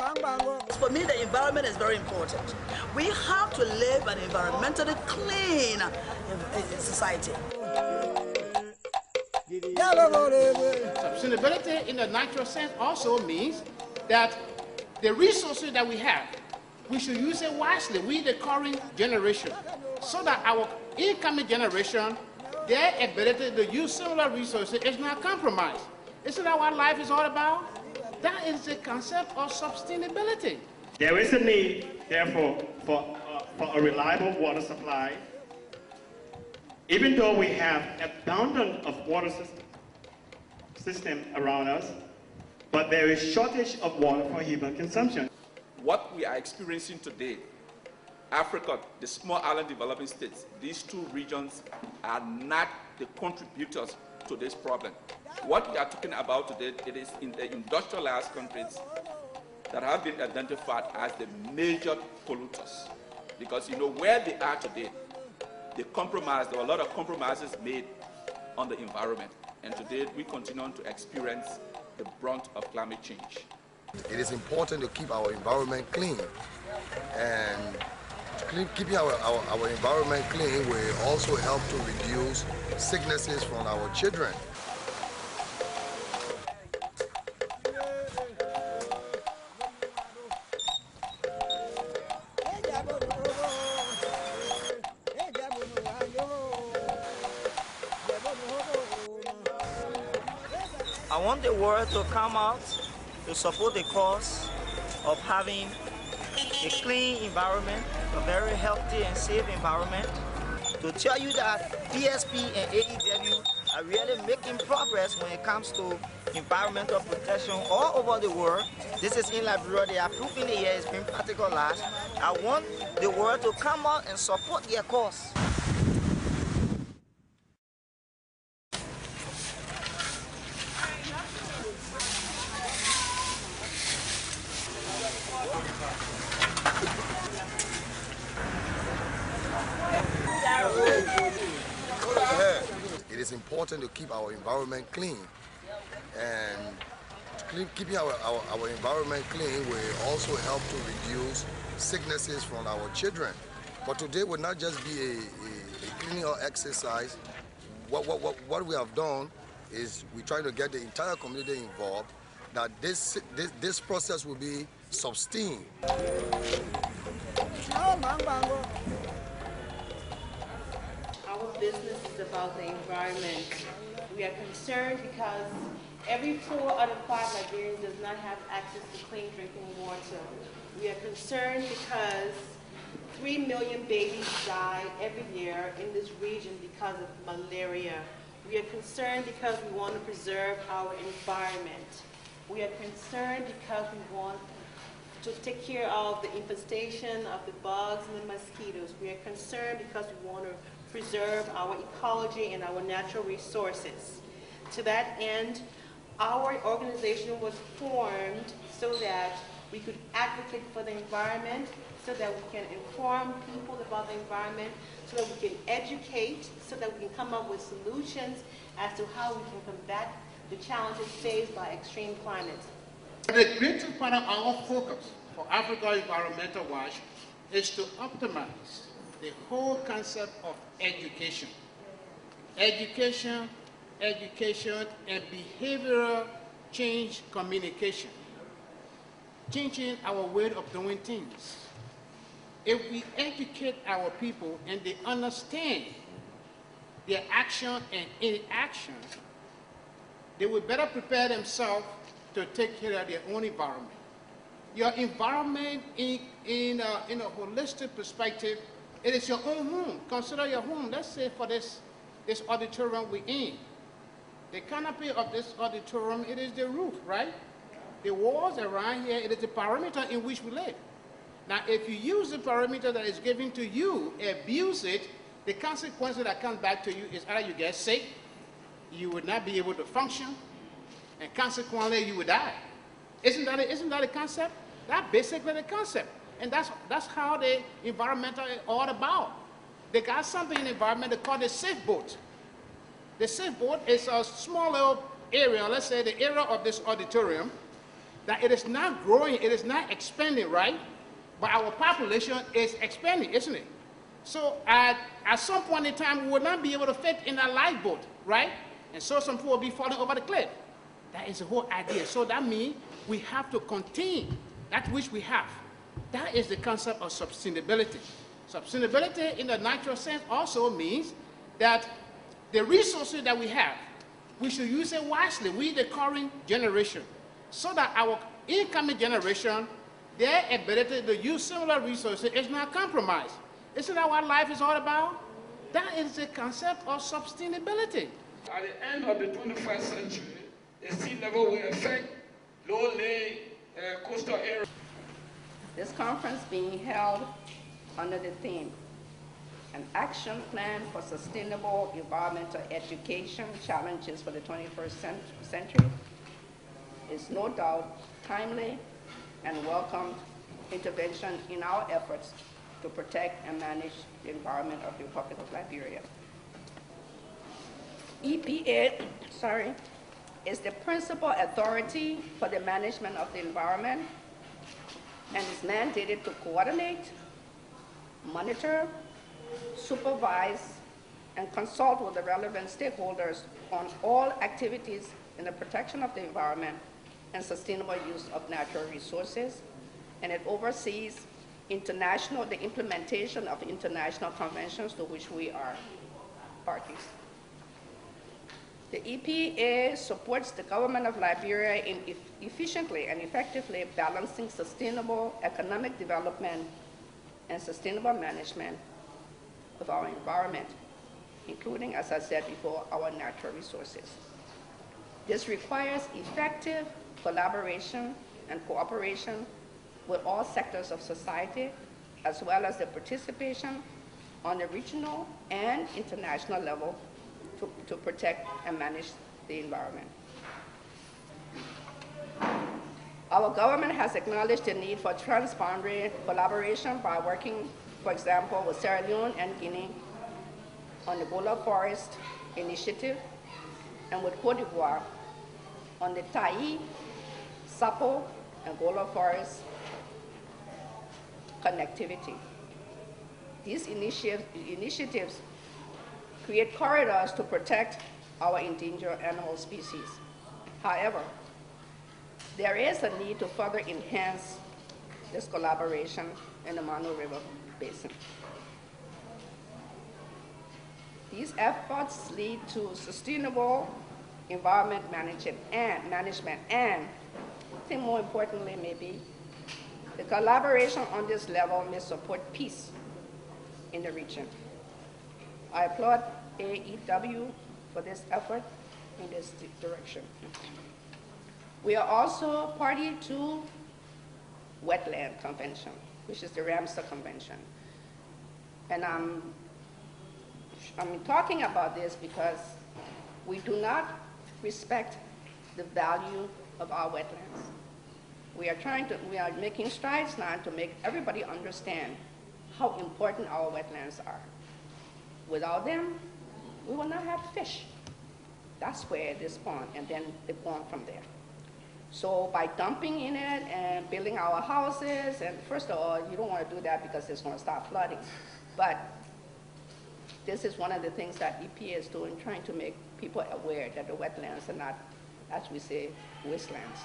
For me, the environment is very important. We have to live an environmentally clean society. Sustainability in the natural sense also means that the resources that we have, we should use it wisely, we the current generation, so that our incoming generation, their ability to use similar resources is not compromised. Isn't that what life is all about? That is the concept of sustainability. There is a need, therefore, for a reliable water supply. Even though we have abundance of water system around us, but there is shortage of water for human consumption. What we are experiencing today, Africa, the small island developing states, these two regions are not the contributors to this problem. What we are talking about today, it is in the industrialized countries that have been identified as the major polluters. Because you know where they are today, there were a lot of compromises made on the environment. And today we continue to experience the brunt of climate change. It is important to keep our environment clean. And keeping our environment clean will also help to reduce sicknesses from our children. I want the world to come out to support the cause of having a clean environment, a very healthy and safe environment. To tell you that PSP and AEW are really making progress when it comes to environmental protection all over the world. This is in Liberia. They are proving it here. It's been particularized. I want the world to come out and support their cause. It is important to keep our environment clean, and keeping our environment clean will also help to reduce sicknesses from our children. But today will not just be a cleaning or exercise. What we have done is we try to get the entire community involved, that this process will be sustained. Our business is about the environment. We are concerned because every 4 out of 5 Liberians does not have access to clean drinking water. We are concerned because 3 million babies die every year in this region because of malaria. We are concerned because we want to preserve our environment. We are concerned because we want to take care of the infestation of the bugs and the mosquitoes. We are concerned because we want to preserve our ecology and our natural resources. To that end, our organization was formed so that we could advocate for the environment, so that we can inform people about the environment, so that we can educate, so that we can come up with solutions as to how we can combat the challenges faced by extreme climate. The greater part of our focus for Africa Environmental Watch is to optimize the whole concept of education. Education, and behavioral change communication. Changing our way of doing things. If we educate our people and they understand their action and inaction, they will better prepare themselves to take care of their own environment. Your environment in a holistic perspective, it is your own home. Consider your home. Let's say for this auditorium we're in. The canopy of this auditorium, it is the roof, right? The walls around here, it is the perimeter in which we live. Now, if you use the perimeter that is given to you, abuse it, the consequences that come back to you is either you get sick, you would not be able to function, and consequently you would die. Isn't that a concept? That's basically the concept. And that's how the environmental is all about. They got something in the environment they call the safe boat. The safe boat is a small little area, let's say the area of this auditorium, that it is not growing, it is not expanding, right? But our population is expanding, isn't it? So at some point in time, we will not be able to fit in a lifeboat, right? And so some people will be falling over the cliff. That is the whole idea. So that means we have to contain that which we have. That is the concept of sustainability. Sustainability in the natural sense also means that the resources that we have, we should use it wisely, we the current generation, so that our incoming generation, their ability to use similar resources is not compromised. Isn't that what life is all about? That is the concept of sustainability. At the end of the 21st century, the sea level will affect low-lying coastal areas. This conference being held under the theme, An Action Plan for Sustainable Environmental Education Challenges for the 21st Century, is no doubt timely and welcomed intervention in our efforts to protect and manage the environment of the Republic of Liberia. EPA, is the principal authority for the management of the environment and is mandated to coordinate, monitor, supervise, and consult with the relevant stakeholders on all activities in the protection of the environment and sustainable use of natural resources, and it oversees the implementation of international conventions to which we are parties. The EPA supports the government of Liberia in efficiently and effectively balancing sustainable economic development and sustainable management of our environment, including, as I said before, our natural resources. This requires effective collaboration and cooperation with all sectors of society, as well as the participation on the regional and international level to protect and manage the environment. Our government has acknowledged the need for transboundary collaboration by working, for example, with Sierra Leone and Guinea on the Gola Forest Initiative, and with Cote d'Ivoire on the Tai, Sapo, and Gola Forest connectivity. These initiatives create corridors to protect our endangered animal species. However, there is a need to further enhance this collaboration in the Mano River Basin. These efforts lead to sustainable environment management and, I think more importantly maybe, the collaboration on this level may support peace in the region. I applaud AEW for this effort in this direction. We are also party to Wetland Convention, which is the Ramsar Convention. And I'm talking about this because we do not respect the value of our wetlands. We are making strides now to make everybody understand how important our wetlands are. Without them, we will not have fish. That's where they spawn, and then they spawn from there. So by dumping in it and building our houses, and first of all, you don't want to do that because it's going to start flooding. But this is one of the things that EPA is doing, trying to make people aware that the wetlands are not, as we say, wastelands.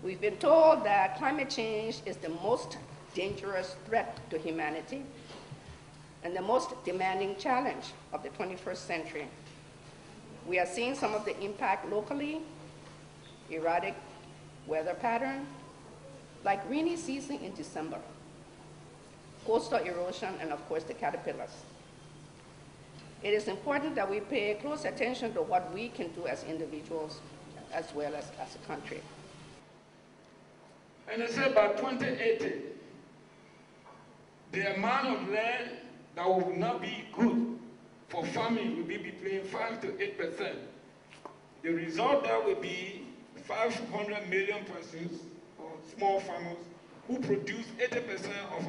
We've been told that climate change is the most dangerous threat to humanity and the most demanding challenge of the 21st century. We are seeing some of the impact locally, erratic weather pattern, like rainy season in December, coastal erosion, and of course the caterpillars. It is important that we pay close attention to what we can do as individuals as well as a country. And they say by 2080, the amount of land that will not be good for farming will be between 5 to 8%. The result there will be 500 million persons or small farmers who produce 80% of